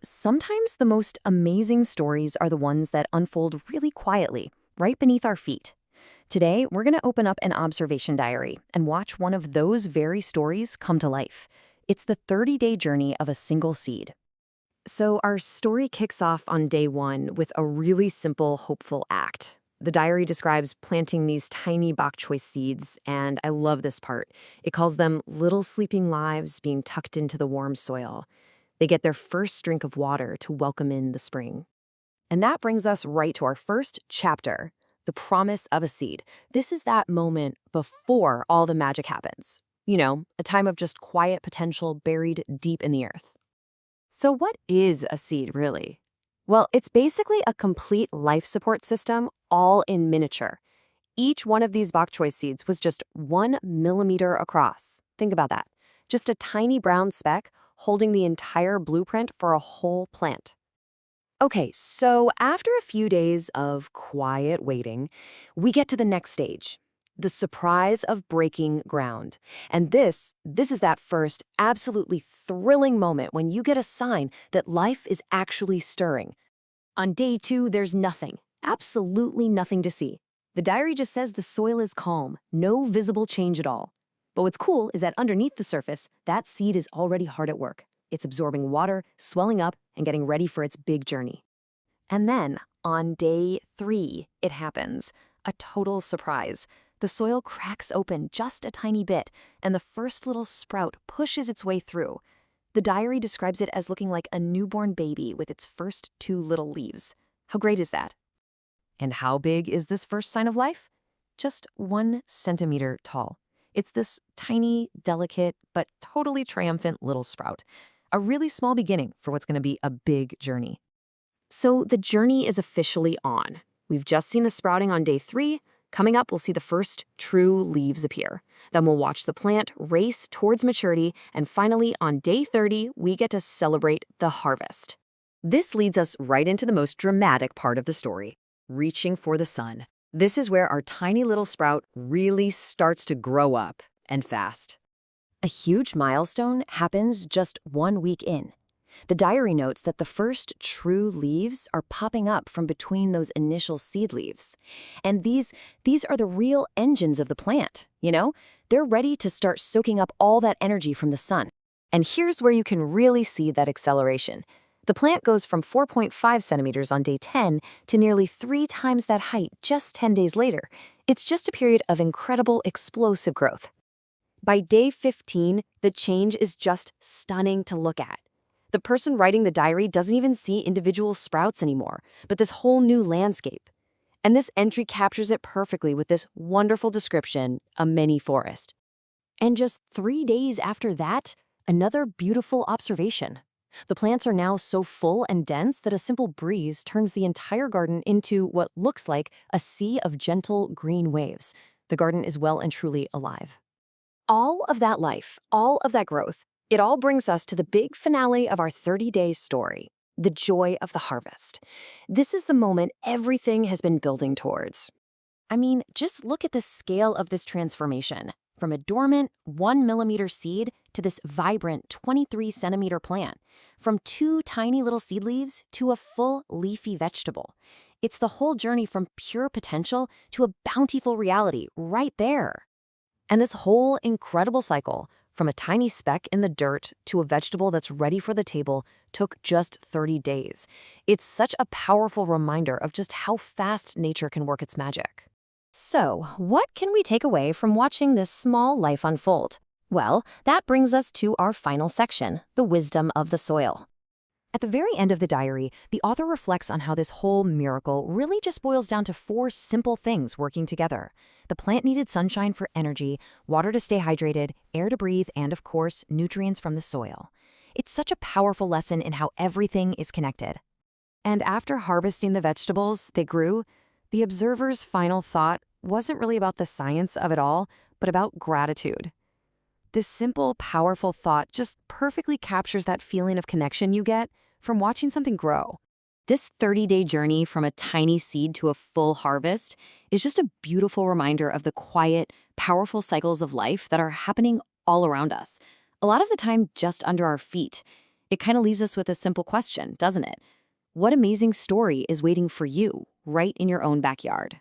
Sometimes the most amazing stories are the ones that unfold really quietly, right beneath our feet. Today, we're going to open up an observation diary and watch one of those very stories come to life. It's the 30-day journey of a single seed. So, our story kicks off on day one with a really simple, hopeful act. The diary describes planting these tiny bok choy seeds, and I love this part. It calls them little sleeping lives being tucked into the warm soil. They get their first drink of water to welcome in the spring. And that brings us right to our first chapter, the promise of a seed. This is that moment before all the magic happens. A time of just quiet potential buried deep in the earth. So, what is a seed really? Well, it's basically a complete life support system, all in miniature. Each one of these bok choy seeds was just 1 millimeter across. Think about that. Just a tiny brown speck holding the entire blueprint for a whole plant. Okay, so after a few days of quiet waiting, we get to the next stage, the surprise of breaking ground. And this is that first absolutely thrilling moment when you get a sign that life is actually stirring. On day two, there's nothing, absolutely nothing to see. The diary just says the soil is calm, no visible change at all. But what's cool is that underneath the surface, that seed is already hard at work. It's absorbing water, swelling up, and getting ready for its big journey. And then, on day three, it happens. A total surprise. The soil cracks open just a tiny bit, and the first little sprout pushes its way through. The diary describes it as looking like a newborn baby with its first two little leaves. How great is that? And how big is this first sign of life? Just 1 centimeter tall. It's this tiny, delicate, but totally triumphant little sprout. A really small beginning for what's going to be a big journey. So the journey is officially on. We've just seen the sprouting on day three. Coming up, we'll see the first true leaves appear. Then we'll watch the plant race towards maturity. And finally, on day 30, we get to celebrate the harvest. This leads us right into the most dramatic part of the story, reaching for the sun. This is where our tiny little sprout really starts to grow up, and fast. A huge milestone happens just 1 week in. The diary notes that the first true leaves are popping up from between those initial seed leaves. And these are the real engines of the plant, They're ready to start soaking up all that energy from the sun. And here's where you can really see that acceleration. The plant goes from 4.5 centimeters on day 10 to nearly 3 times that height just 10 days later. It's just a period of incredible, explosive growth. By day 15, the change is just stunning to look at. The person writing the diary doesn't even see individual sprouts anymore, but this whole new landscape. And this entry captures it perfectly with this wonderful description, a mini forest. And just 3 days after that, another beautiful observation. The plants are now so full and dense that a simple breeze turns the entire garden into what looks like a sea of gentle green waves. The garden is well and truly alive. All of that life, all of that growth, it all brings us to the big finale of our 30-day story, the joy of the harvest. This is the moment everything has been building towards. I mean, just look at the scale of this transformation, from a dormant 1 millimeter seed to this vibrant 23 centimeter plant, from 2 tiny little seed leaves to a full leafy vegetable. It's the whole journey from pure potential to a bountiful reality right there. And this whole incredible cycle, from a tiny speck in the dirt to a vegetable that's ready for the table, took just 30 days. It's such a powerful reminder of just how fast nature can work its magic. So, what can we take away from watching this small life unfold? Well, that brings us to our final section, the wisdom of the soil. At the very end of the diary, the author reflects on how this whole miracle really just boils down to 4 simple things working together. The plant needed sunshine for energy, water to stay hydrated, air to breathe, and of course, nutrients from the soil. It's such a powerful lesson in how everything is connected. And after harvesting the vegetables they grew, the observer's final thought wasn't really about the science of it all, but about gratitude. This simple, powerful thought just perfectly captures that feeling of connection you get from watching something grow. This 30-day journey from a tiny seed to a full harvest is just a beautiful reminder of the quiet, powerful cycles of life that are happening all around us, a lot of the time just under our feet. It kind of leaves us with a simple question, doesn't it? What amazing story is waiting for you right in your own backyard?